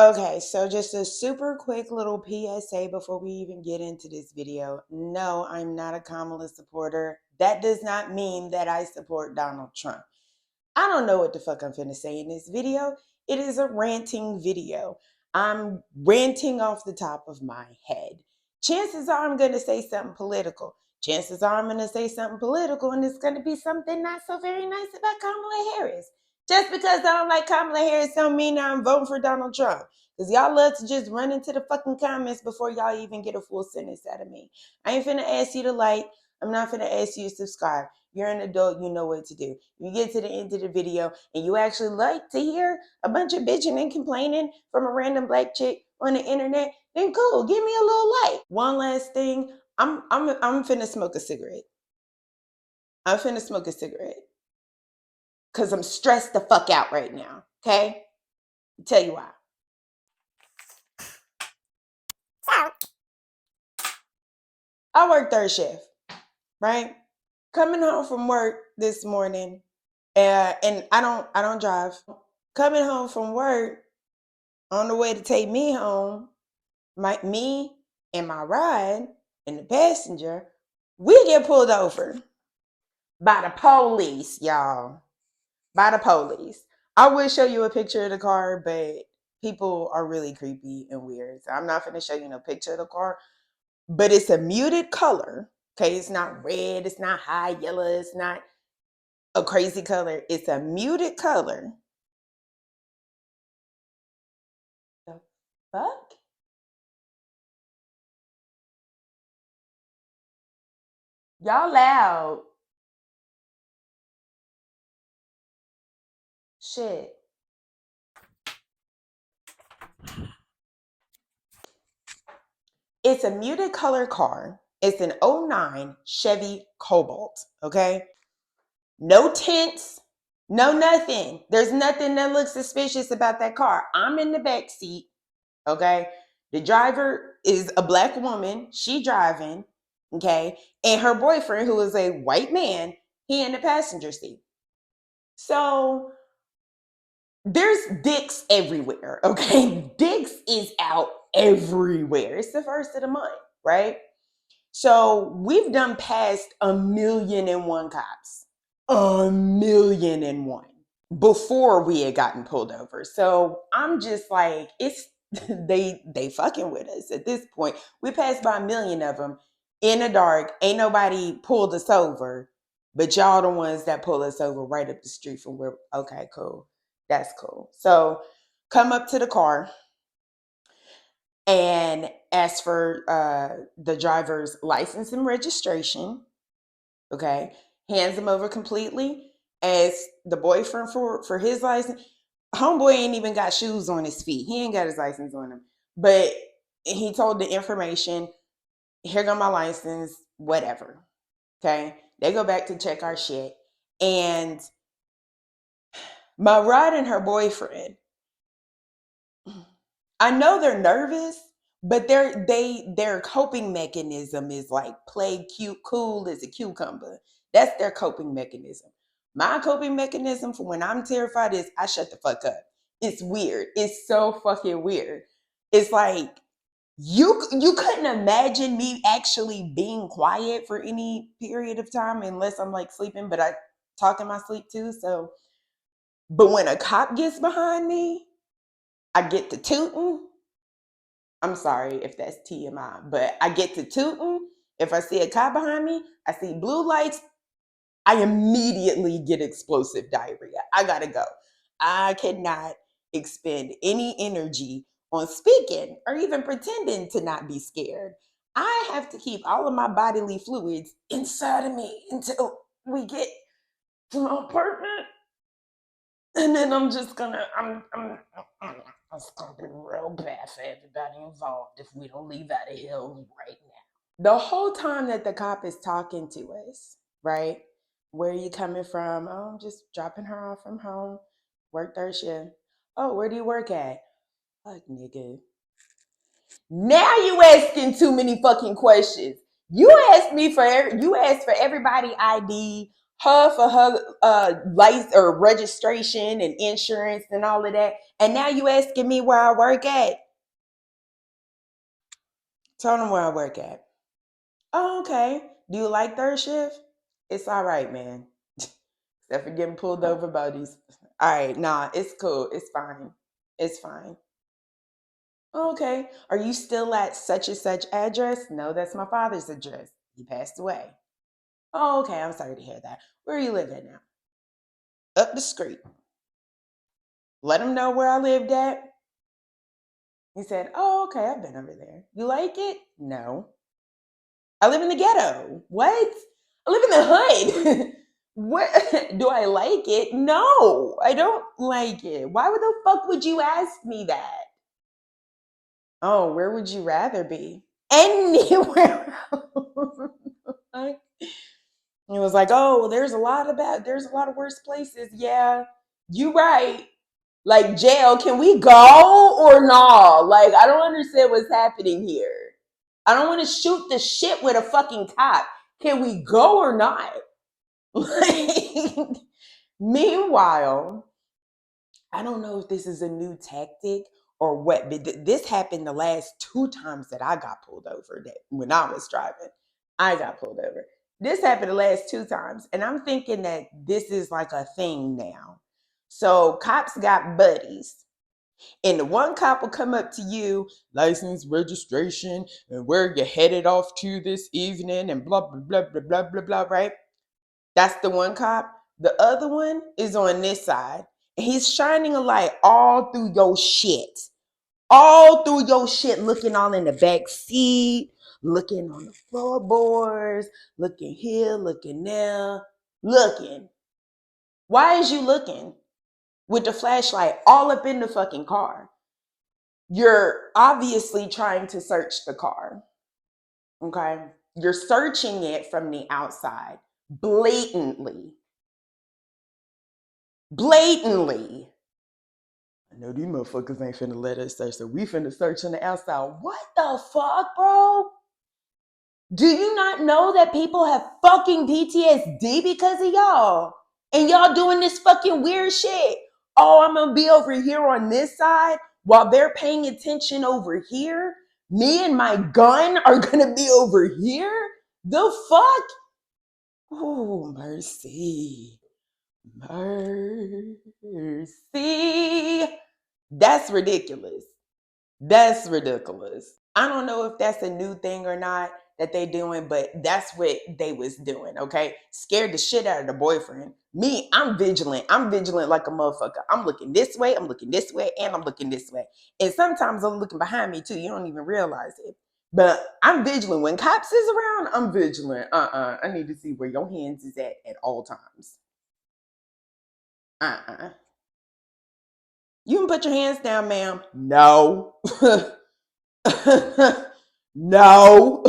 Okay, so just a super quick little PSA before we even get into this video. No, I'm not a Kamala supporter. That does not mean that I support Donald Trump. I don't know what the fuck I'm finna say in this video. It is a ranting video. I'm ranting off the top of my head. Chances are I'm gonna say something political. Chances are I'm gonna say something political and it's gonna be something not so very nice about Kamala Harris. Just because I don't like Kamala Harris don't mean I'm voting for Donald Trump. Because y'all love to just run into the fucking comments before y'all even get a full sentence out of me. I ain't finna ask you to like. I'm not finna ask you to subscribe. You're an adult, you know what to do. You get to the end of the video and you actually like to hear a bunch of bitching and complaining from a random black chick on the internet, then cool, give me a little like. One last thing, I'm finna smoke a cigarette. I'm finna smoke a cigarette. Cause I'm stressed the fuck out right now. Okay? I'll tell you why. So I work third shift, right? Coming home from work this morning, and I don't drive. Coming home from work, on the way to take me home, me and my ride and the passenger, we get pulled over by the police, y'all. By the police. I would show you a picture of the car, but people are really creepy and weird. So I'm not going to show you no picture of the car, but it's a muted color. Okay, it's not red, it's not high yellow, it's not a crazy color. It's a muted color. The fuck? Y'all loud. Shit. It's a muted color car. It's an 09 Chevy Cobalt, okay? No tints, no nothing. There's nothing that looks suspicious about that car. I'm in the back seat, okay? The driver is a black woman. She driving, okay? And her boyfriend, who is a white man, he in the passenger seat. So there's dicks everywhere, okay? Dicks is out everywhere. It's the first of the month, right? So we've done past 1,000,001 cops. 1,000,001 before we had gotten pulled over. So I'm just like, it's they fucking with us at this point. We passed by 1,000,000 of them in the dark. Ain't nobody pulled us over, but y'all the ones that pull us over right up the street from where. Okay, cool. That's cool. So come up to the car and ask for the driver's license and registration. Okay, hands them over completely. As the boyfriend for his license, homeboy ain't even got shoes on his feet. He ain't got his license on him, but he told the information. Here go my license, whatever. Okay, they go back to check our shit, and my ride and her boyfriend, I know they're nervous, but their coping mechanism is like play cute cool as a cucumber. That's their coping mechanism. My coping mechanism for when I'm terrified is I shut the fuck up. It's weird. It's so fucking weird. It's like you couldn't imagine me actually being quiet for any period of time unless I'm like sleeping, but I talk in my sleep too. So, but when a cop gets behind me, I get to tooting. I'm sorry if that's TMI, but I get to tooting. If I see a cop behind me, I see blue lights, I immediately get explosive diarrhea. I gotta go. I cannot expend any energy on speaking or even pretending to not be scared. I have to keep all of my bodily fluids inside of me until we get to my apartment. And then I'm just gonna, it's gonna be real bad for everybody involved if we don't leave out of here right now. The whole time that the cop is talking to us, right? Where are you coming from? Oh, I'm just dropping her off from home. Work third shift. Oh, where do you work at? Fuck, nigga. Now you asking too many fucking questions. You asked for everybody ID, her for her license or registration and insurance and all of that. And now you asking me where I work at. Tell them where I work at. Oh, okay. Do you like third shift? It's all right, man. Except for getting pulled over by these. All right, nah, it's cool. It's fine. It's fine. Okay. Are you still at such and such address? No, that's my father's address. He passed away. Oh, okay. I'm sorry to hear that. Where are you living now? Up the street. Let him know where I lived at. He said, oh, okay. I've been over there. You like it? No. I live in the ghetto. What? I live in the hood. What? Do I like it? No, I don't like it. Why the fuck would you ask me that? Oh, where would you rather be? Anywhere. He was like, oh, well, there's a lot of worse places. Yeah, you right. Like jail, can we go or no? Like, I don't understand what's happening here. I don't want to shoot the shit with a fucking cop. Can we go or not? Like, meanwhile, I don't know if this is a new tactic or what, but this happened the last 2 times that I got pulled over. That when I was driving, I got pulled over. This happened the last 2 times, and I'm thinking that this is like a thing now. So cops got buddies, and the one cop will come up to you, license, registration, and where you're headed off to this evening, and blah blah blah blah blah blah blah. Right? That's the one cop. The other one is on this side. And he's shining a light all through your shit. All through your shit, looking all in the back seat, looking on the floorboards, looking here, looking there, looking. Why is you looking with the flashlight all up in the fucking car? You're obviously trying to search the car. Okay? You're searching it from the outside blatantly. Blatantly. I know these motherfuckers ain't finna let us search, so we finna search on the outside. What the fuck, bro? Do you not know that people have fucking PTSD because of y'all? And y'all doing this fucking weird shit. Oh, I'm gonna be over here on this side while they're paying attention over here. Me and my gun are gonna be over here? The fuck? Oh, mercy. Mercy. That's ridiculous. That's ridiculous. I don't know if that's a new thing or not that they doing, but that's what they was doing, okay? Scared the shit out of the boyfriend. Me, I'm vigilant. I'm vigilant like a motherfucker. I'm looking this way, and I'm looking this way. And sometimes I'm looking behind me too. You don't even realize it. But I'm vigilant. When cops is around, I'm vigilant. I need to see where your hands is at all times. You can put your hands down, ma'am. No. No.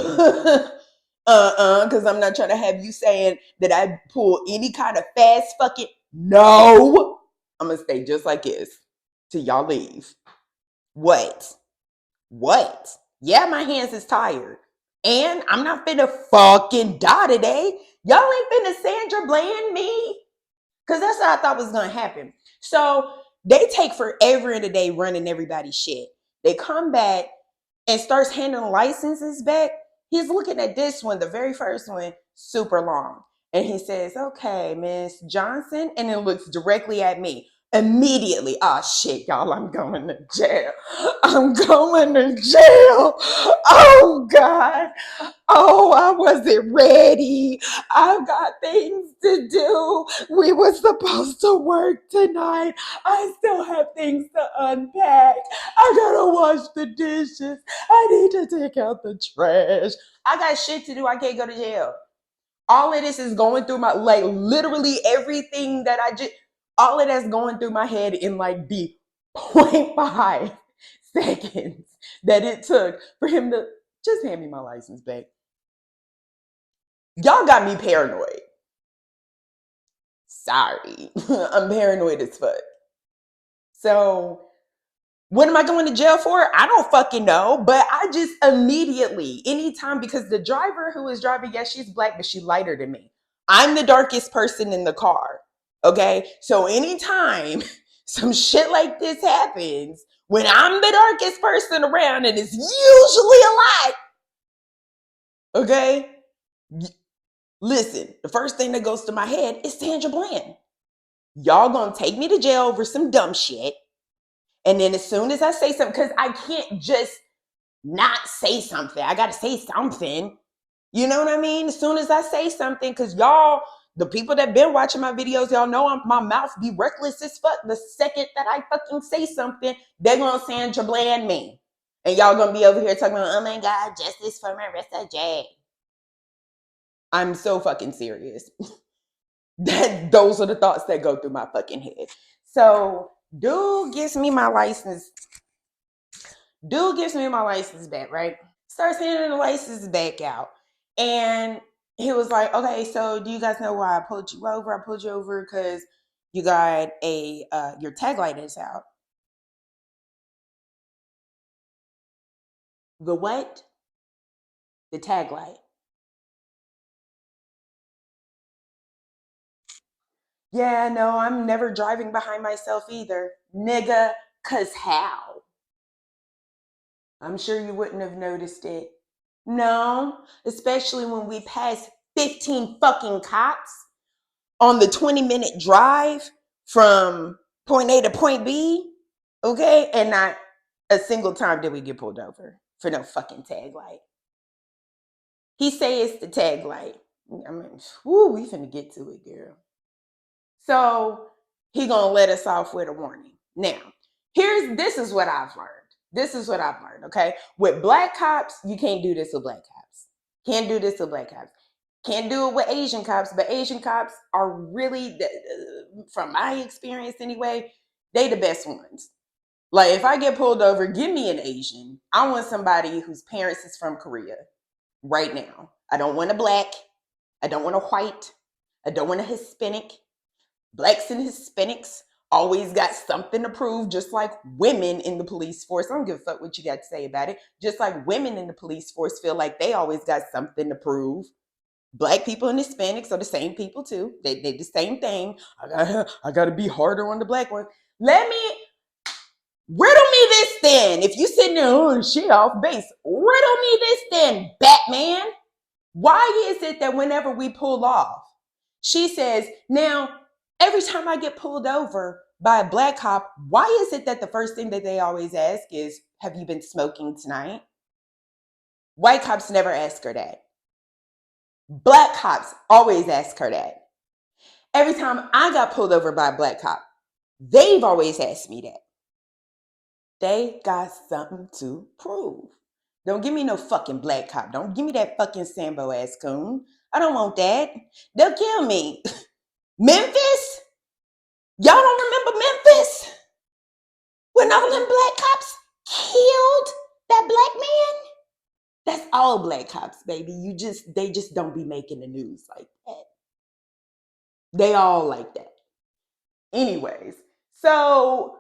Because I'm not trying to have you saying that I pull any kind of fast fucking. No. I'm gonna stay just like this till y'all leave. What? What? Yeah, my hands is tired. And I'm not finna fucking die today. Y'all ain't finna Sandra Bland me. Because that's what I thought was gonna happen. So they take forever in a day running everybody's shit. They come back and starts handing licenses back. He's looking at this one, the very first one, super long. And he says, okay, Miss Johnson. And then looks directly at me. Immediately, oh shit, y'all, I'm going to jail. I'm going to jail. Oh God. Oh, I wasn't ready. I've got things to do. We were supposed to work tonight. I still have things to unpack. I gotta wash the dishes. I need to take out the trash. I got shit to do. I can't go to jail. All of this is going through my, like, literally everything that I just, all of that's going through my head in like the 0.5 seconds that it took for him to just hand me my license back. Y'all got me paranoid. Sorry. I'm paranoid as fuck. So, what am I going to jail for? I don't fucking know. But I just immediately, anytime, because the driver who was driving, yes, she's black, but she's lighter than me. I'm the darkest person in the car. Okay. So anytime some shit like this happens, when I'm the darkest person around, and it's usually a lot, okay? Listen, the first thing that goes to my head is Sandra Bland. Y'all gonna take me to jail over some dumb shit. And then as soon as I say something, because I can't just not say something, I gotta say something. You know what I mean? As soon as I say something, because y'all, the people that been watching my videos, y'all know my mouth be reckless as fuck. The second that I fucking say something, they're gonna Sandra Bland me. And y'all gonna be over here talking about, oh my God, justice for Marissa J. I'm so fucking serious. Those are the thoughts that go through my fucking head. So dude gives me my license. Dude gives me my license back, right? Starts handing the license back out. And he was like, okay, so do you guys know why I pulled you over? I pulled you over because you got your tag light is out. The what? The tag light. Yeah, no, I'm never driving behind myself either. Nigga, cause how? I'm sure you wouldn't have noticed it. No, especially when we pass 15 fucking cops on the 20-minute drive from point A to point B, okay? And not a single time did we get pulled over for no fucking tag light. He say it's the tag light. I mean, whoo, we finna get to it, girl. So he gonna let us off with a warning. Now, this is what I've learned. This is what I've learned, okay? With black cops, you can't do this with black cops. Can't do this with black cops. Can't do it with Asian cops, but Asian cops are really, from my experience anyway, they the best ones. Like if I get pulled over, give me an Asian. I want somebody whose parents is from Korea right now. I don't want a black. I don't want a white. I don't want a Hispanic. Blacks and Hispanics always got something to prove, just like women in the police force. I don't give a fuck what you got to say about it. Just like women in the police force feel like they always got something to prove. Black people and Hispanics are the same people too. They the same thing. I gotta be harder on the black one. Let me riddle me this then. If you sitting there, oh shit, off base, riddle me this then, Batman. Why is it that whenever we pull off, she says, now every time I get pulled over by a black cop, why is it that the first thing that they always ask is, have you been smoking tonight? White cops never ask her that. Black cops always ask her that. Every time I got pulled over by a black cop, they've always asked me that. They got something to prove. Don't give me no fucking black cop. Don't give me that fucking Sambo ass coon. I don't want that. They'll kill me. Memphis? Y'all don't remember Memphis? When all them black cops killed that black man? That's all black cops, baby. They just don't be making the news like that. They all like that. Anyways, so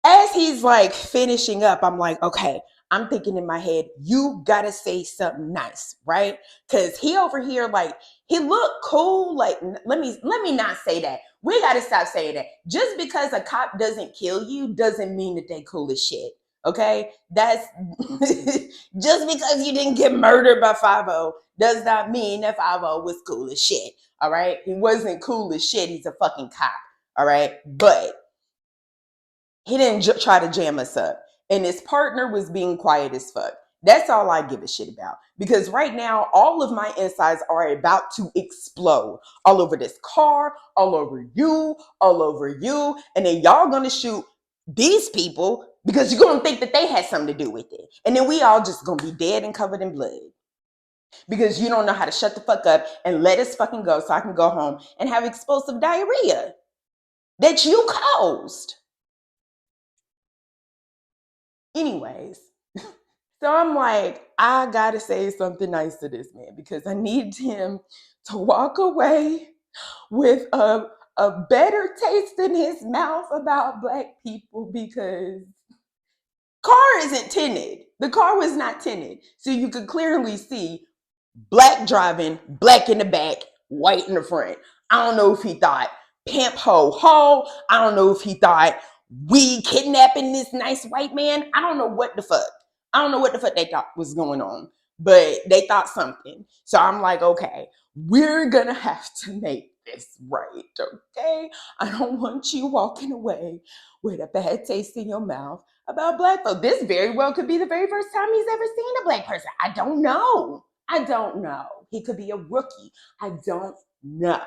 as he's like finishing up, I'm like, okay, I'm thinking in my head, you gotta say something nice, right? Because he over here, like, he looked cool. Like, let me not say that. We gotta stop saying that. Just because a cop doesn't kill you doesn't mean that they cool as shit. Okay, that's just because you didn't get murdered by 5-0 does not mean that 5-0 was cool as shit. All right, he wasn't cool as shit. He's a fucking cop. All right, but he didn't try to jam us up. And his partner was being quiet as fuck. That's all I give a shit about. Because right now, all of my insides are about to explode. All over this car, all over you, all over you. And then y'all gonna shoot these people because you're gonna think that they had something to do with it. And then we all just gonna be dead and covered in blood. Because you don't know how to shut the fuck up and let us fucking go so I can go home and have explosive diarrhea that you caused. Anyways, so I'm like, I gotta say something nice to this man because I need him to walk away with a better taste in his mouth about black people because car isn't tinted. The car was not tinted. So you could clearly see black driving, black in the back, white in the front. I don't know if he thought pimp ho ho. I don't know if he thought we kidnapping this nice white man. I don't know what the fuck. I don't know what the fuck they thought was going on, but they thought something. So I'm like, okay, we're gonna have to make this right, okay? I don't want you walking away with a bad taste in your mouth about black folks. This very well could be the very first time he's ever seen a black person. I don't know. I don't know. He could be a rookie. I don't know.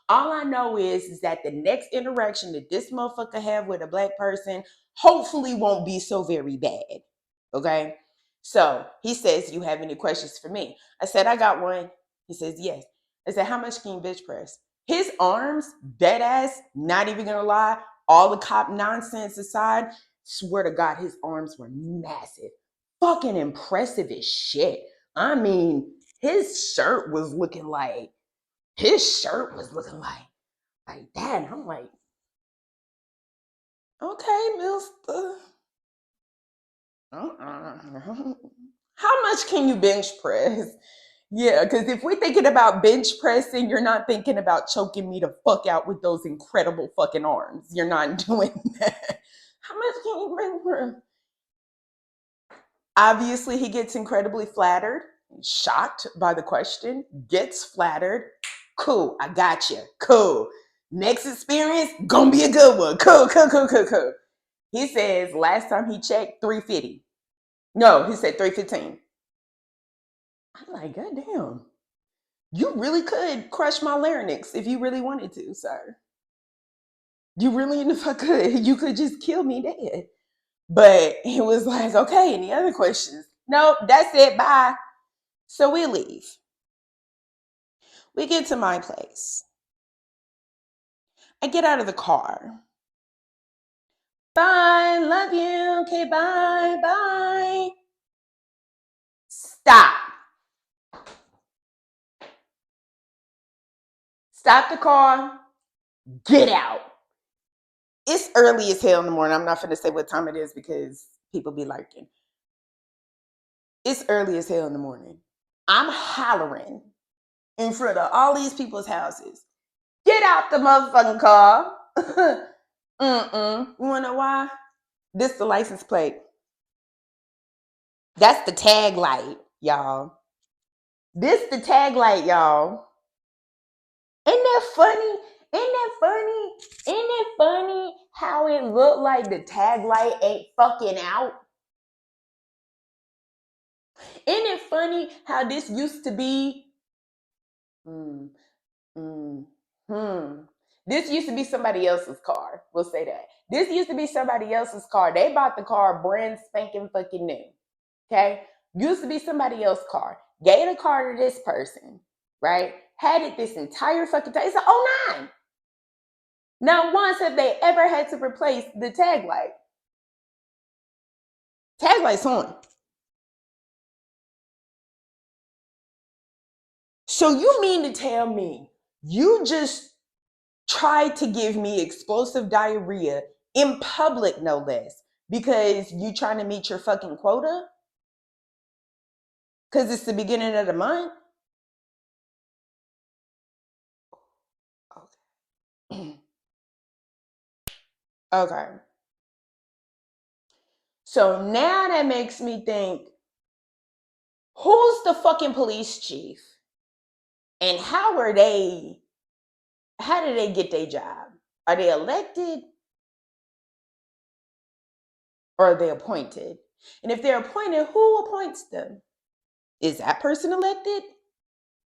All I know is that the next interaction that this motherfucker have with a black person hopefully won't be so very bad. Okay? So he says, you have any questions for me? I said, I got one. He says, yes. I said, how much can you bench press? His arms, dead ass, not even gonna lie, all the cop nonsense aside, swear to God, his arms were massive. Fucking impressive as shit. I mean, his shirt was looking like that. And I'm like, okay, mister. How much can you bench press? Yeah, because if we're thinking about bench pressing, you're not thinking about choking me the fuck out with those incredible fucking arms. You're not doing that. How much can you bench press? Obviously, he gets incredibly flattered, shocked by the question, gets flattered. Cool, I got you. Cool. Next experience, gonna be a good one. Cool, cool, cool, cool, cool. He says last time he checked, 350. No, he said 315. I'm like, God damn. You really could crush my larynx if you really wanted to, sir. You really in the fuck could. You could just kill me dead. But it was like, okay, any other questions? Nope, that's it. Bye. So we leave. We get to my place. I get out of the car. Bye, love you. Okay, bye, bye. Stop. Stop the car. Get out. It's early as hell in the morning. I'm not going to say what time it is because people be lurking. It's early as hell in the morning. I'm hollering in front of all these people's houses. Get out the motherfucking car. You wanna know why? This the license plate. That's the tag light, y'all. This the tag light, y'all. Ain't that funny? Ain't that funny? Ain't that funny how it looked like the tag light ain't fucking out? Ain't it funny how this used to be? This used to be somebody else's car. We'll say that. This used to be somebody else's car. They bought the car brand spanking fucking new. Okay? Used to be somebody else's car. Gave the car to this person, right? Had it this entire fucking time. It's an '09. Not once have they ever had to replace the tag light. Tag light's on. So you mean to tell me you just tried to give me explosive diarrhea in public, no less, because you trying to meet your fucking quota? Because it's the beginning of the month? Okay. Okay. So now that makes me think, who's the fucking police chief? And how did they get their job? Are they elected or are they appointed? And if they're appointed, who appoints them? Is that person elected?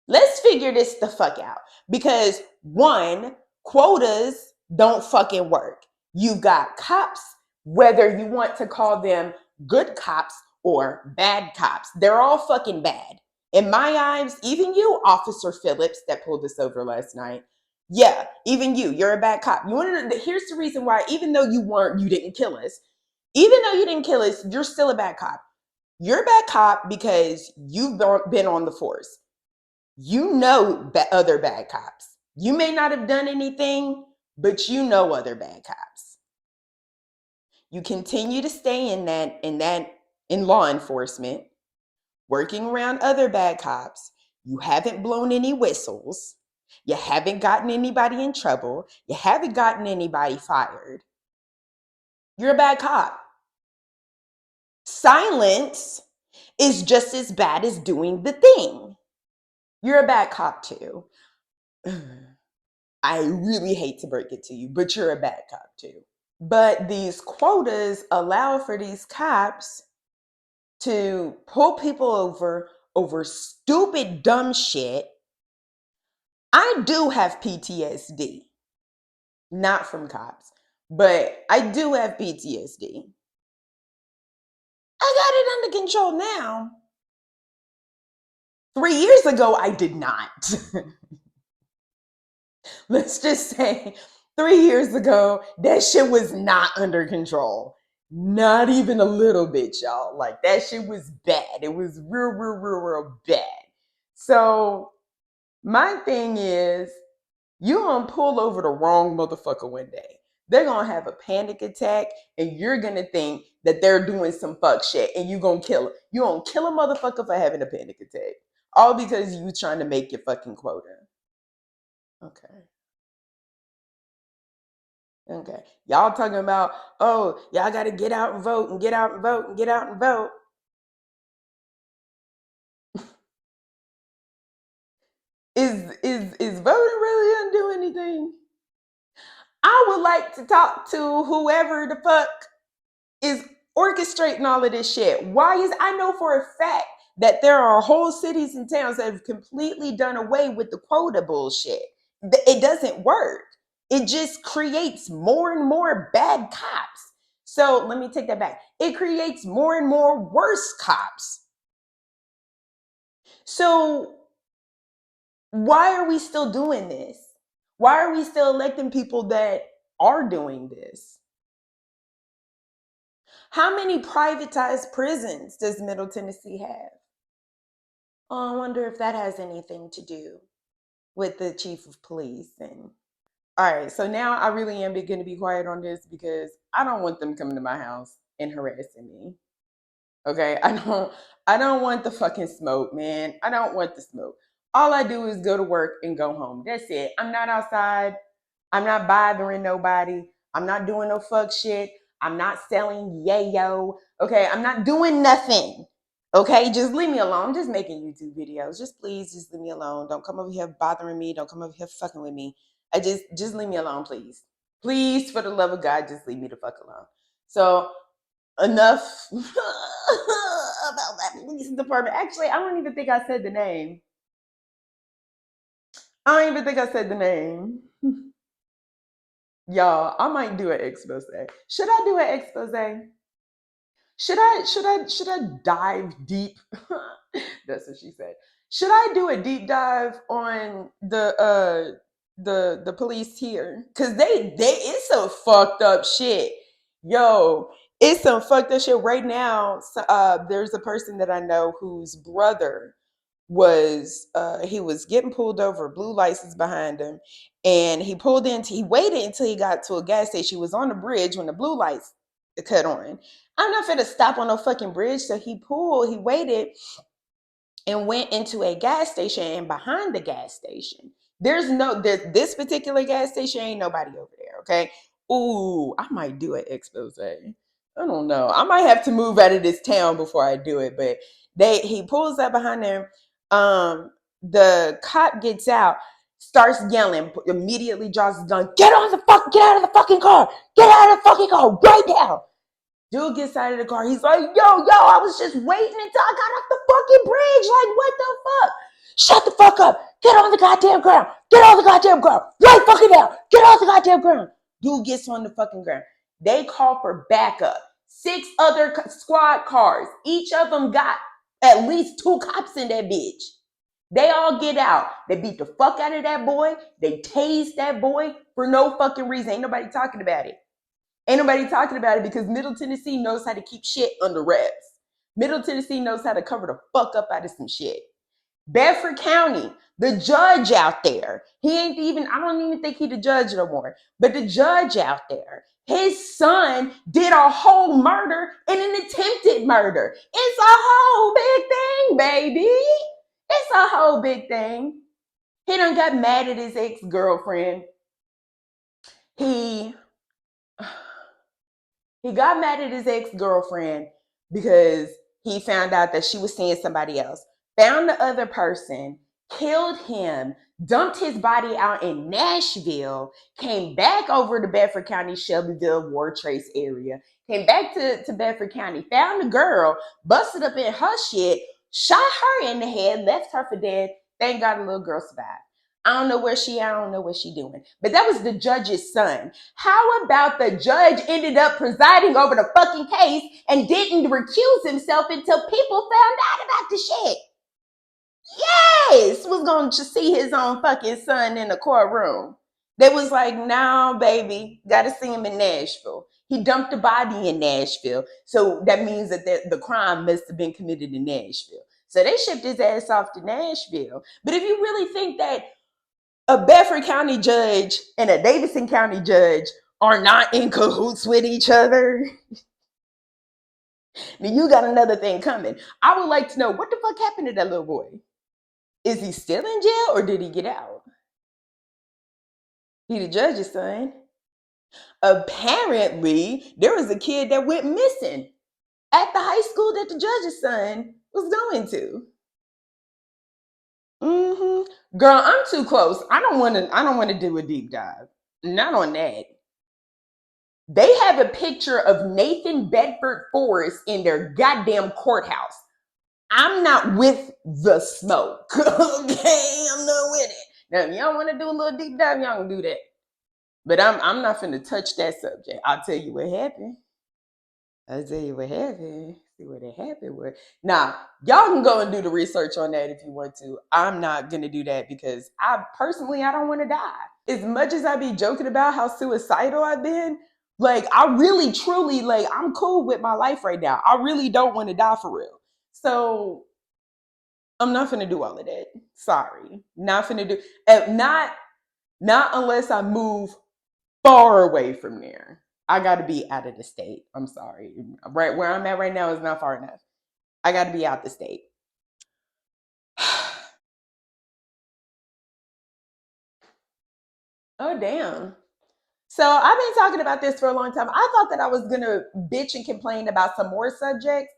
Let's figure this the fuck out. Because one, quotas don't fucking work. You've got cops, whether you want to call them good cops or bad cops, they're all fucking bad. In my eyes, even you, Officer Phillips, that pulled us over last night. Yeah, even you're a bad cop. You want to? Here's the reason why. Even though you didn't kill us. Even though you didn't kill us, you're still a bad cop. You're a bad cop because you've been on the force. You know other bad cops. You may not have done anything, but you know other bad cops. You continue to stay in law enforcement, working around other bad cops. You haven't blown any whistles. You haven't gotten anybody in trouble. You haven't gotten anybody fired. You're a bad cop. Silence is just as bad as doing the thing. You're a bad cop too. I really hate to break it to you, but you're a bad cop too. But these quotas allow for these cops to pull people over stupid, dumb shit. I do have PTSD, not from cops, but I do have PTSD. I got it under control now. 3 years ago, I did not. Let's just say 3 years ago, that shit was not under control. Not even a little bit, y'all. Like, that shit was bad. It was real bad. So, my thing is, you gonna pull over the wrong motherfucker one day. They're gonna have a panic attack, and you're gonna think that they're doing some fuck shit, and you gonna kill them. You gonna kill a motherfucker for having a panic attack, all because you trying to make your fucking quota. Okay. Okay. Y'all talking about, oh, y'all gotta get out and vote and get out and vote and get out and vote. Is voting really gonna do anything? I would like to talk to whoever the fuck is orchestrating all of this shit. Why is I know for a fact that there are whole cities and towns that have completely done away with the quota bullshit. It doesn't work. It just creates more and more bad cops. So let me take that back. It creates more and more worse cops. So why are we still doing this? Why are we still electing people that are doing this? How many privatized prisons does Middle Tennessee have? Oh, I wonder if that has anything to do with the chief of police. And all right, so now I really am going to be quiet on this because I don't want them coming to my house and harassing me. Okay, I don't want the fucking smoke, man. I don't want the smoke. All I do is go to work and go home. That's it. I'm not outside. I'm not bothering nobody. I'm not doing no fuck shit. I'm not selling yayo. Okay, I'm not doing nothing. Okay, just leave me alone. I'm just making YouTube videos. Just please, just leave me alone. Don't come over here bothering me. Don't come over here fucking with me. I just leave me alone, please. Please, for the love of God, just leave me the fuck alone. So enough about that police department. Actually, I don't even think I said the name. I don't even think I said the name. Y'all, I might do an expose. Should I do an expose? Should I dive deep? That's what she said. Should I do a deep dive on the police here? Cause they it's some fucked up shit. Yo, it's some fucked up shit right now. There's a person that I know whose brother was he was getting pulled over, blue lights behind him, and he waited until he got to a gas station. He was on the bridge when the blue lights cut on. I'm not finna stop on no fucking bridge. So he waited and went into a gas station, and behind the gas station, this particular gas station ain't nobody over there, okay? Ooh, I might do an expose. I don't know. I might have to move out of this town before I do it, but he pulls up behind them. The cop gets out, starts yelling, immediately draws his gun, get out of the fucking car, get out of the fucking car right now. Dude gets out of the car. He's like, yo, I was just waiting until I got off the fucking bridge. Like, what the fuck? Shut the fuck up. Get on the goddamn ground. Get on the goddamn ground. Right fucking now. Get on the goddamn ground. Dude gets on the fucking ground. They call for backup. 6 other squad cars. Each of them got at least 2 cops in that bitch. They all get out. They beat the fuck out of that boy. They tased that boy for no fucking reason. Ain't nobody talking about it. Ain't nobody talking about it because Middle Tennessee knows how to keep shit under wraps. Middle Tennessee knows how to cover the fuck up out of some shit. Bedford County, the judge out there, I don't even think he the judge no more, but the judge out there, his son did a whole murder and an attempted murder. It's a whole big thing, baby. It's a whole big thing. He done got mad at his ex-girlfriend. He he got mad at his ex-girlfriend because he found out that she was seeing somebody else. Found the other person, killed him, dumped his body out in Nashville, came back over to Bedford County, Shelbyville, War Trace area, came back to Bedford County, found the girl, busted up in her shit, shot her in the head, left her for dead. Thank God the little girl survived. I don't know where she at. I don't know what she doing. But that was the judge's son. How about the judge ended up presiding over the fucking case and didn't recuse himself until people found out about the shit? Yes, was going to see his own fucking son in the courtroom. They was like, "No, baby, got to see him in Nashville." He dumped the body in Nashville, so that means that the crime must have been committed in Nashville. So they shipped his ass off to Nashville. But if you really think that a Bedford County judge and a Davidson County judge are not in cahoots with each other, then you got another thing coming. I would like to know what the fuck happened to that little boy. Is he still in jail or did he get out? He the judge's son. Apparently, there was a kid that went missing at the high school that the judge's son was going to. Girl, I'm too close. I don't want to. I don't want to do a deep dive. Not on that. They have a picture of Nathan Bedford Forrest in their goddamn courthouse. I'm not with the smoke. Okay, I'm not with it. Now, if y'all want to do a little deep dive, y'all can do that. But I'm not finna touch that subject. I'll tell you what happened. I'll tell you what happened. See what it happened with. Now, y'all can go and do the research on that if you want to. I'm not gonna do that because I personally I don't want to die. As much as I be joking about how suicidal I've been, like I really truly like I'm cool with my life right now. I really don't want to die for real. So I'm not gonna do all of that. Sorry. Not gonna do not unless I move far away from there. I got to be out of the state. I'm sorry. Right where I'm at right now is not far enough. I got to be out the state. Oh, damn. So I've been talking about this for a long time. I thought that I was going to bitch and complain about some more subjects.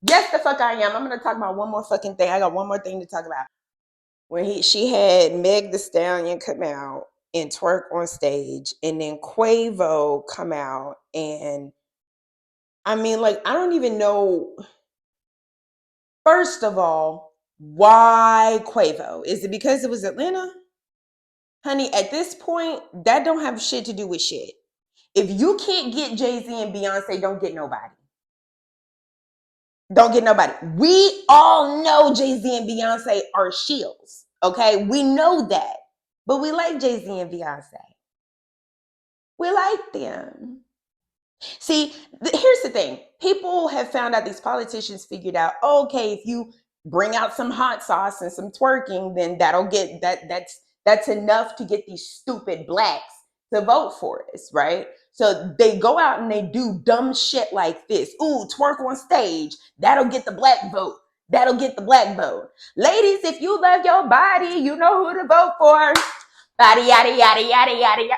Yes, the fuck I am. I'm going to talk about one more fucking thing. I got one more thing to talk about. When she had Meg the Stallion come out and twerk on stage, and then Quavo come out, and I mean, like, I don't even know. First of all, why Quavo? Is it because it was Atlanta? Honey, at this point, that don't have shit to do with shit. If you can't get Jay-Z and Beyonce, don't get nobody. Don't get nobody. We all know Jay-Z and Beyonce are shields. Okay? We know that. But we like Jay-Z and Beyonce. We like them. See, here's the thing. People have found out, these politicians figured out, okay, if you bring out some hot sauce and some twerking, then that'll get that's enough to get these stupid blacks to vote for us, right? So they go out and they do dumb shit like this. Ooh, twerk on stage. That'll get the black vote. That'll get the black vote. Ladies, if you love your body, you know who to vote for. Yada yada yada yada yada yada.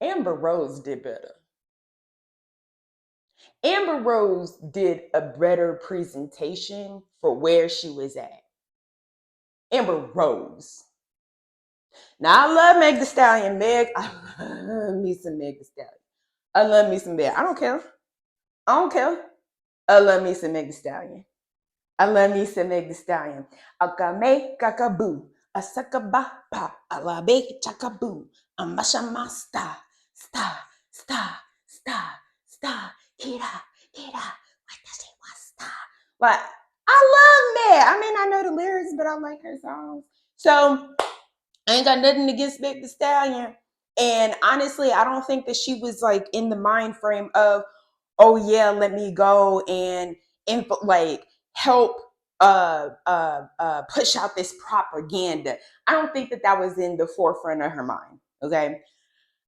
Amber Rose did better. Amber Rose did a better presentation for where she was at. Amber Rose. Now I love Meg the Stallion. I love me some Meg the Stallion. I love me some Meg. I don't care. I don't care. I love me some Meg the Stallion. I love me some Meg the Stallion. Akame kakaboo. Asakabapa. Alabe chakaboo. Amashama star. Star. Star. Star. Star. Kira. Kira. But I love Meg. I mean, I know the lyrics, but I like her songs. So I ain't got nothing against Meg the Stallion. And honestly, I don't think that she was like in the mind frame of, oh yeah, let me go and like help push out this propaganda. I don't think that that was in the forefront of her mind. Okay.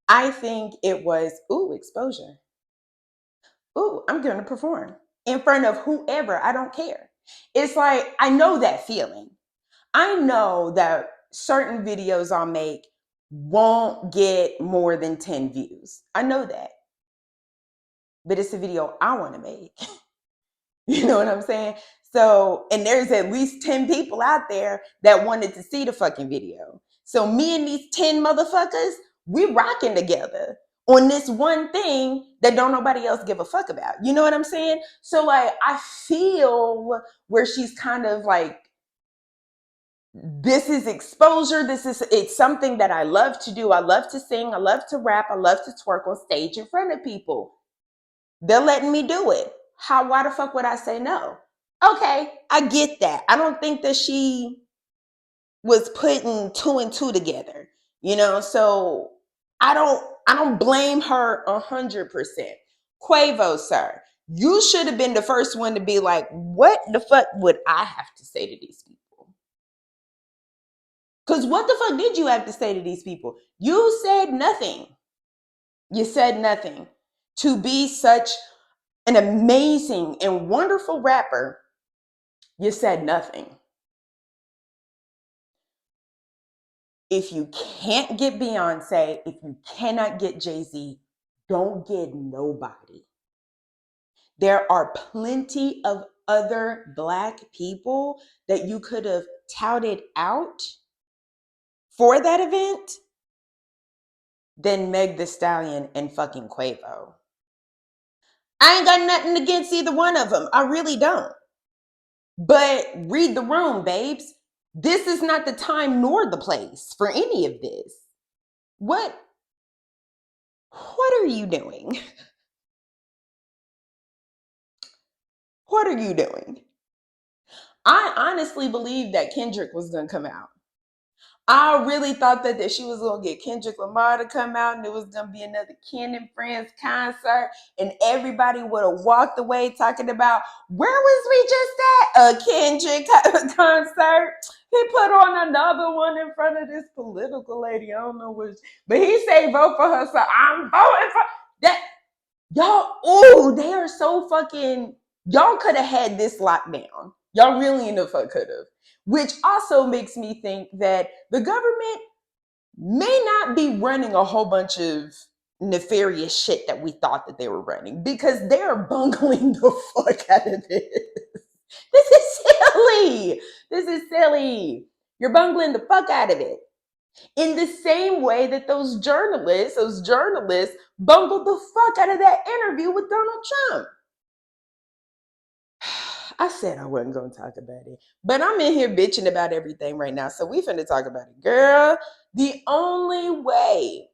I think it was, ooh, exposure. Ooh, I'm going to perform. in front of whoever. I don't care. It's like, I know that feeling. I know that certain videos I'll make won't get more than 10 views. I know that. But it's a video I want to make. You know what I'm saying? So, and there's at least 10 people out there that wanted to see the fucking video. So me and these 10 motherfuckers, we rocking together on this one thing that don't nobody else give a fuck about. You know what I'm saying? So like, I feel where she's kind of like, this is exposure. It's something that I love to do. I love to sing. I love to rap. I love to twerk on stage in front of people. They're letting me do it. Why the fuck would I say no? Okay, I get that. I don't think that she was putting two and two together, so I don't blame her 100%. Quavo, sir, you should have been the first one to be like, what the fuck would I have to say to these people? Because what the fuck did you have to say to these people? You said nothing. You said nothing. To be such an amazing and wonderful rapper, you said nothing. If you can't get Beyonce, if you cannot get Jay-Z, don't get nobody. There are plenty of other Black people that you could have touted out for that event than Meg Thee Stallion and fucking Quavo. I ain't got nothing against either one of them. I really don't. But read the room, babes. This is not the time nor the place for any of this. What are you doing? What are you doing? I honestly believe that Kendrick was going to come out. I really thought that she was going to get Kendrick Lamar to come out and it was going to be another Ken and Friends concert and everybody would have walked away talking about, where was we just at? A Kendrick concert. He put on another one in front of this political lady. I don't know which, but he say vote for her, so I'm voting for that. Y'all, they are so fucking, y'all could have had this locked down. Y'all really in the fuck could have. Which also makes me think that the government may not be running a whole bunch of nefarious shit that we thought that they were running, because they're bungling the fuck out of this. This is silly. This is silly. You're bungling the fuck out of it. In the same way that those journalists bungled the fuck out of that interview with Donald Trump. I said I wasn't going to talk about it, but I'm in here bitching about everything right now, so we finna talk about it. Girl, the only way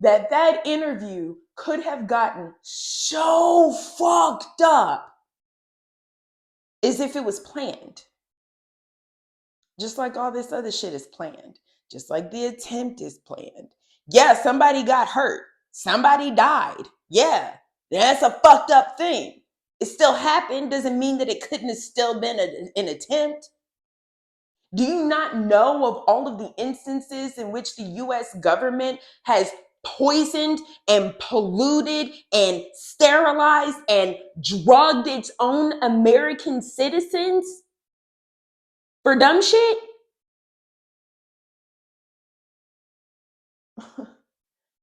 that interview could have gotten so fucked up is if it was planned. Just like all this other shit is planned. Just like the attempt is planned. Yeah, somebody got hurt. Somebody died. Yeah, that's a fucked up thing. It still happened. Doesn't mean that it couldn't have still been an attempt. Do you not know of all of the instances in which the US government has poisoned and polluted and sterilized and drugged its own American citizens for dumb shit?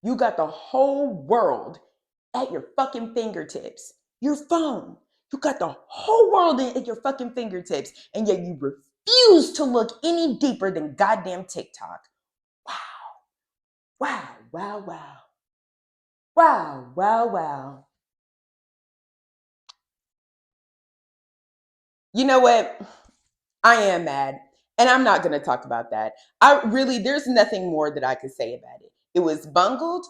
You got the whole world at your fucking fingertips. Your phone. You got the whole world at your fucking fingertips, and yet you refuse to look any deeper than goddamn TikTok. Wow. Wow, wow, wow. Wow, wow, wow. You know what? I am mad, and I'm not going to talk about that. There's nothing more that I could say about it. It was bungled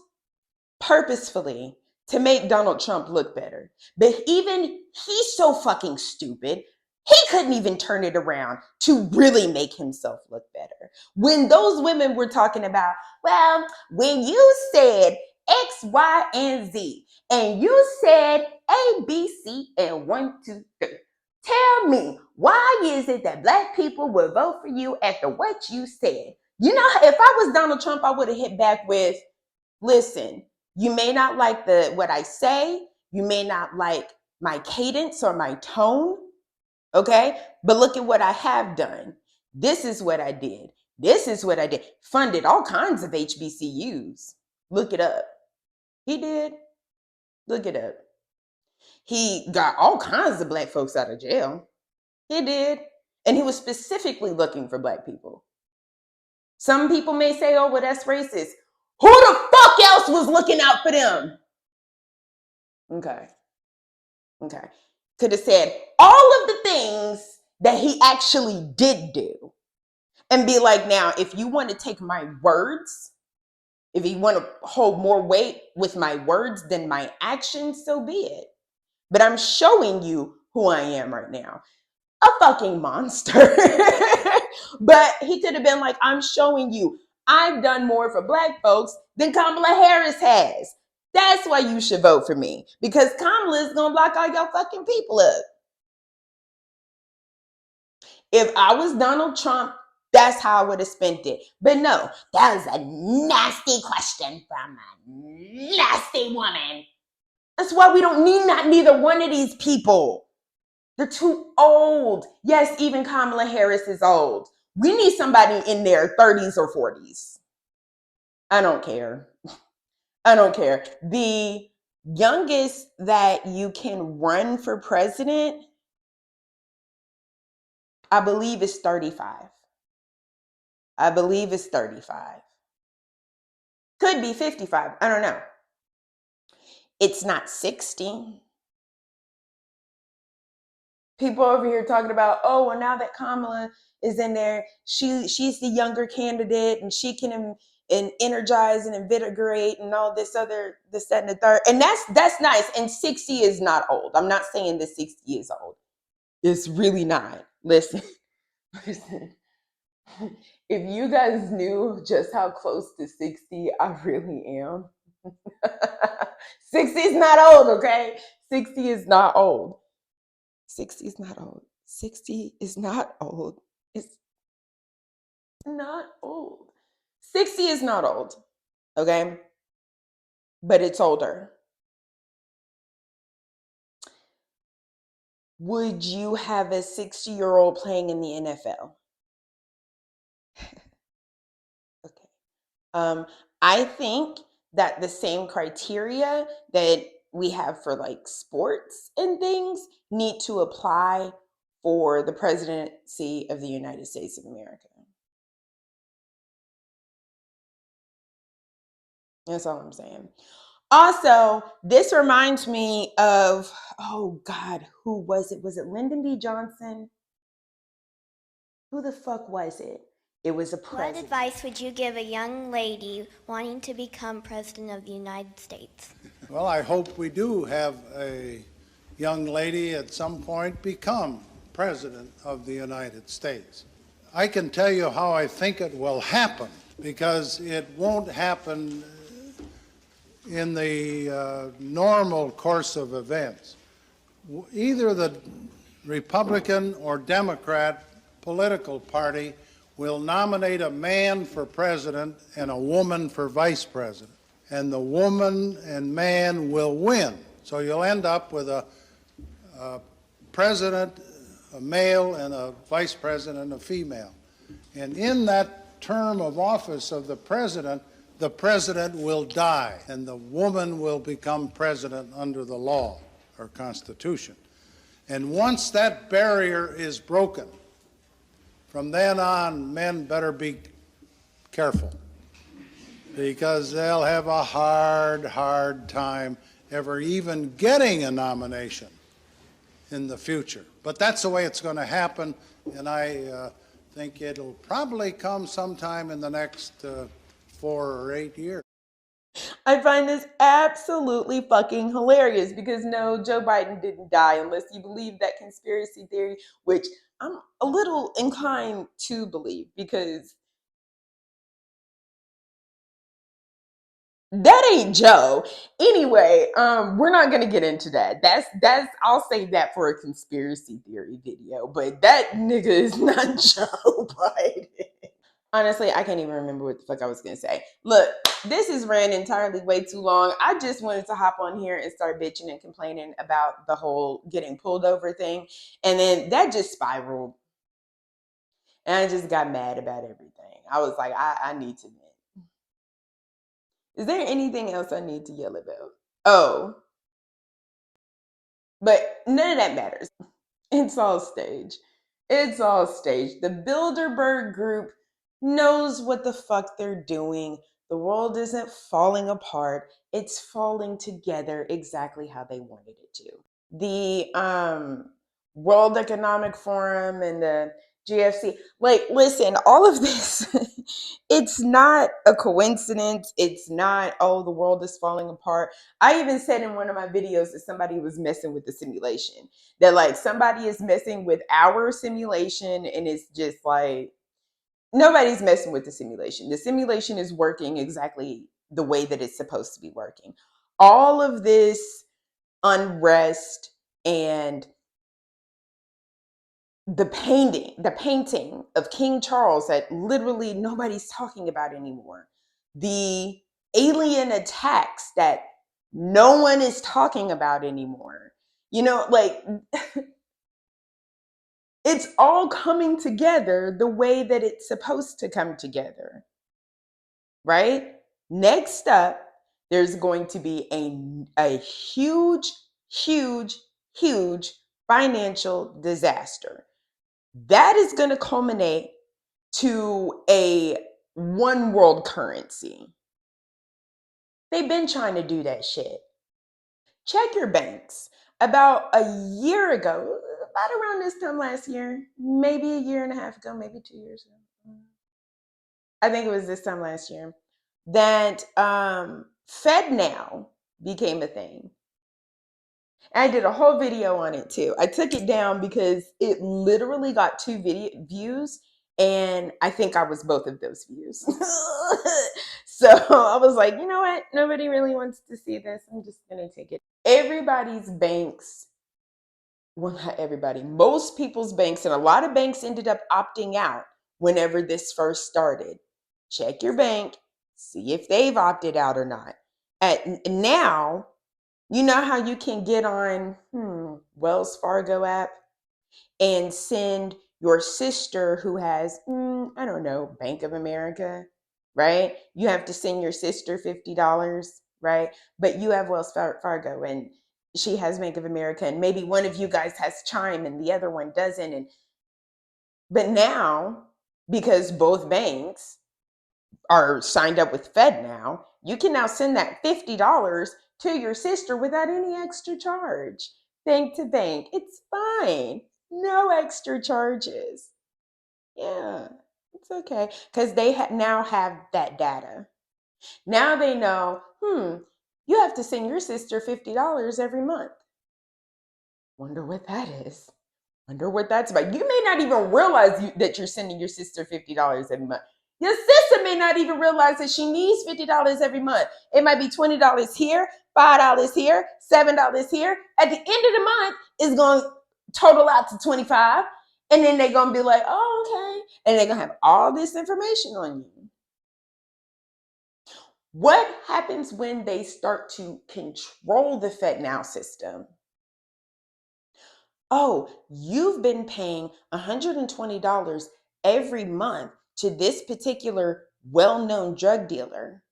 purposefully to make Donald Trump look better. But even he's so fucking stupid, he couldn't even turn it around to really make himself look better. When those women were talking about, well, when you said X, Y, and Z, and you said A, B, C, and 1, 2, 3. Tell me, why is it that Black people would vote for you after what you said? You know, if I was Donald Trump, I would have hit back with, listen, you may not like what I say. You may not like my cadence or my tone, okay? But look at what I have done. This is what I did. This is what I did. Funded all kinds of HBCUs. Look it up. He did. Look it up. He got all kinds of Black folks out of jail. He did. And he was specifically looking for Black people. Some people may say, oh, well, that's racist. Who the fuck else was looking out for them? Okay. Could have said all of the things that he actually did do and be like, now, if you want to take my words, if you want to hold more weight with my words than my actions, so be it. But I'm showing you who I am right now. A fucking monster. But he could have been like, I'm showing you I've done more for Black folks than Kamala Harris has. That's why you should vote for me, because Kamala is going to block all your fucking people up. If I was Donald Trump, that's how I would have spent it. But no, that was a nasty question from a nasty woman. That's why we don't need neither one of these people. They're too old. Yes, even Kamala Harris is old. We need somebody in their 30s or 40s. I don't care. The youngest that you can run for president, I believe, is 35. Could be 55. I don't know. It's not 60. People over here talking about, oh, well, now that Kamala is in there, she's the younger candidate and she can energize and invigorate and all this, that, and the third. And that's nice. And 60 is not old. I'm not saying that 60 is old. It's really not. Listen. If you guys knew just how close to 60 I really am. 60 is not old, okay? 60 is not old. 60 is not old. 60 is not old. It's not old. 60 is not old, okay? But it's older. Would you have a 60-year-old playing in the NFL? Okay. I think that the same criteria that we have for like sports and things need to apply for the presidency of the United States of America. That's all I'm saying. Also, this reminds me of, oh God, who was it? Was it Lyndon B. Johnson? Who the fuck was it? It was a president. What advice would you give a young lady wanting to become president of the United States? Well, I hope we do have a young lady at some point become president of the United States. I can tell you how I think it will happen, because it won't happen in the normal course of events. Either the Republican or Democrat political party will nominate a man for president and a woman for vice president, and the woman and man will win. So you'll end up with a president, a male, and a vice president, a female. And in that term of office of the president will die, and the woman will become president under the law or Constitution. And once that barrier is broken, from then on, men better be careful, because they'll have a hard time ever even getting a nomination in the future. But that's the way it's going to happen, and I think it'll probably come sometime in the next 4 or 8 years. I find this absolutely fucking hilarious, because no, Joe Biden didn't die, unless you believe that conspiracy theory, which I'm a little inclined to believe, because that ain't Joe. Anyway, we're not gonna get into that. That's I'll save that for a conspiracy theory video, but that nigga is not Joe Biden. Honestly, I can't even remember what the fuck I was gonna say. Look, this is ran entirely way too long. I just wanted to hop on here and start bitching and complaining about the whole getting pulled over thing. And then that just spiraled. And I just got mad about everything. I was like, I need to vent. Is there anything else I need to yell about? Oh, but none of that matters. It's all stage. It's all staged. The Bilderberg group knows what the fuck they're doing. The world isn't falling apart. It's falling together exactly how they wanted it to. The World Economic Forum and the GFC. Like, listen, all of this, it's not a coincidence. It's not, oh, the world is falling apart. I even said in one of my videos that somebody was messing with the simulation. That like somebody is messing with our simulation, and it's just like nobody's messing with the simulation. The simulation is working exactly the way that it's supposed to be working. All of this unrest and the painting of King Charles that literally nobody's talking about anymore. The alien attacks that no one is talking about anymore. You know, like it's all coming together the way that it's supposed to come together, right? Next up, there's going to be a huge, huge, huge financial disaster. That is going to culminate to a one world currency. They've been trying to do that shit. Check your banks. About a year ago, about around this time last year, maybe a year and a half ago, maybe 2 years ago. I think it was this time last year that FedNow became a thing. And I did a whole video on it too. I took it down because it literally got 2 views, and I think I was both of those views. So I was like, you know what? Nobody really wants to see this. I'm just gonna take it. Everybody's banks, well, not everybody, most people's banks, and a lot of banks ended up opting out whenever this first started. Check your bank, see if they've opted out or not. Now, you know how you can get on Wells Fargo app and send your sister who has, I don't know, Bank of America, right? You have to send your sister $50, right? But you have Wells Fargo and she has Bank of America, and maybe one of you guys has Chime and the other one doesn't. But now, because both banks are signed up with FedNow, you can now send that $50 to your sister without any extra charge. Bank to bank. It's fine. No extra charges. Yeah, it's okay. Because they now have that data. Now they know, you have to send your sister $50 every month. Wonder what that is. Wonder what that's about. You may not even realize that you're sending your sister $50 every month. Your sister may not even realize that she needs $50 every month. It might be $20 here, $5 here, $7 here. At the end of the month, it's going to total out to $25. And then they're going to be like, oh, okay. And they're going to have all this information on you. What happens when they start to control the FedNow system? Oh, you've been paying $120 every month to this particular well-known drug dealer.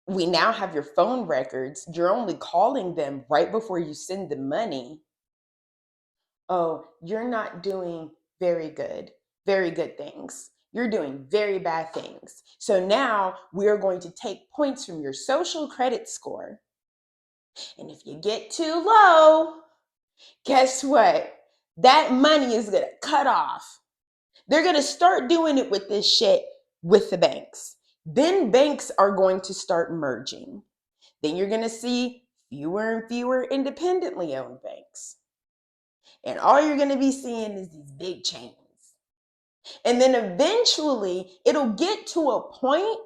We now have your phone records. You're only calling them right before you send the money. Oh, you're not doing very good things. You're doing very bad things. So now we're going to take points from your social credit score. And if you get too low, guess what? That money is going to cut off. They're going to start doing it with this shit with the banks. Then banks are going to start merging. Then you're going to see fewer and fewer independently owned banks. And all you're going to be seeing is these big chains. And then eventually it'll get to a point,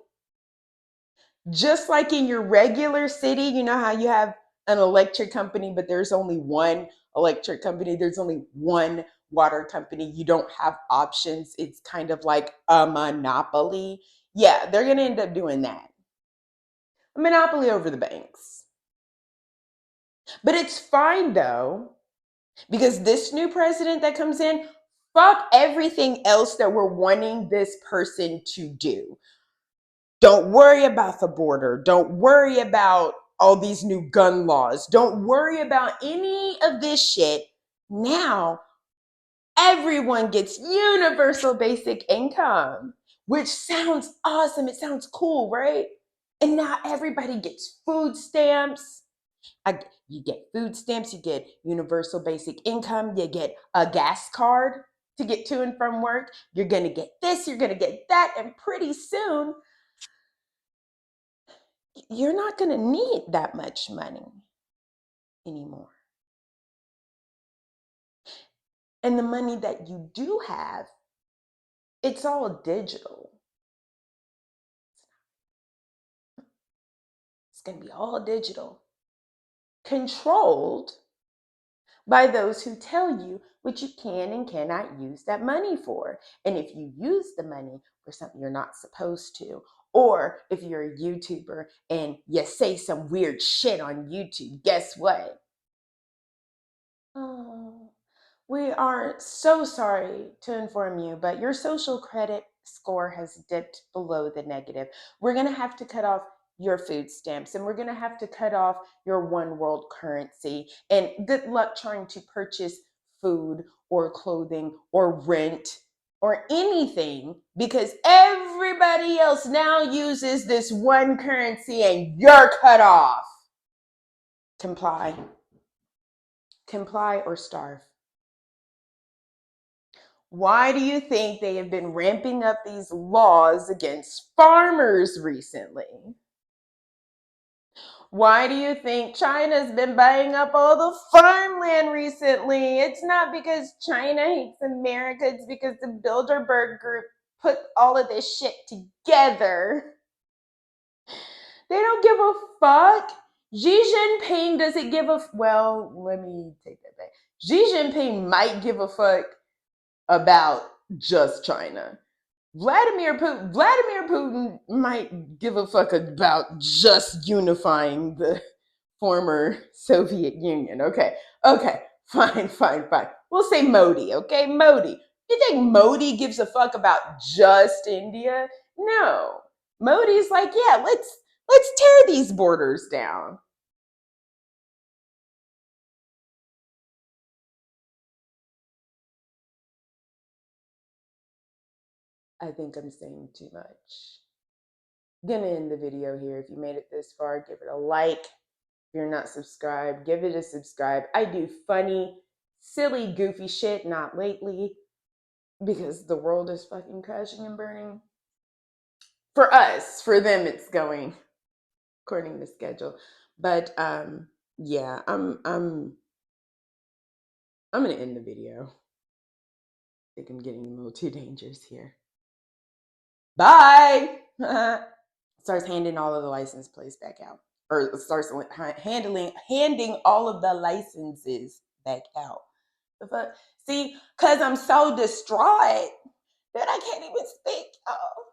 just like in your regular city, you know how you have an electric company, but there's only one electric company. There's only one water company, you don't have options. It's kind of like a monopoly. Yeah, they're going to end up doing that. A monopoly over the banks. But it's fine though, because this new president that comes in, fuck everything else that we're wanting this person to do. Don't worry about the border. Don't worry about all these new gun laws. Don't worry about any of this shit. Now, everyone gets universal basic income, which sounds awesome. It sounds cool, right? And now everybody gets food stamps. You get food stamps, you get universal basic income, you get a gas card to get to and from work. You're going to get this, you're going to get that. And pretty soon, you're not going to need that much money anymore. And the money that you do have, it's all digital. It's going to be all digital, controlled by those who tell you what you can and cannot use that money for. And if you use the money for something you're not supposed to, or if you're a YouTuber and you say some weird shit on YouTube, guess what? Oh, we are so sorry to inform you, but your social credit score has dipped below the negative. We're going to have to cut off your food stamps, and we're going to have to cut off your one world currency. And good luck trying to purchase food or clothing or rent or anything, because everybody else now uses this one currency and you're cut off. Comply. Comply or starve. Why do you think they have been ramping up these laws against farmers recently? Why do you think China's been buying up all the farmland recently? It's not because China hates America, it's because the Bilderberg group put all of this shit together. They don't give a fuck. Xi Jinping doesn't give a well, let me take that back. Xi Jinping might give a fuck about just China. Vladimir Putin might give a fuck about just unifying the former Soviet Union. Okay, fine. We'll say Modi, okay? Modi. You think Modi gives a fuck about just India? No. Modi's like, yeah, let's tear these borders down. I think I'm saying too much. Gonna end the video here. If you made it this far, give it a like. If you're not subscribed, give it a subscribe. I do funny, silly, goofy shit, not lately, because the world is fucking crashing and burning. For us, for them, it's going according to schedule. But yeah, I'm gonna end the video. I think I'm getting a little too dangerous here. Bye. Starts handing all of the license plates back out, or starts handing all of the licenses back out. See, because I'm so distraught that I can't even speak. Oh.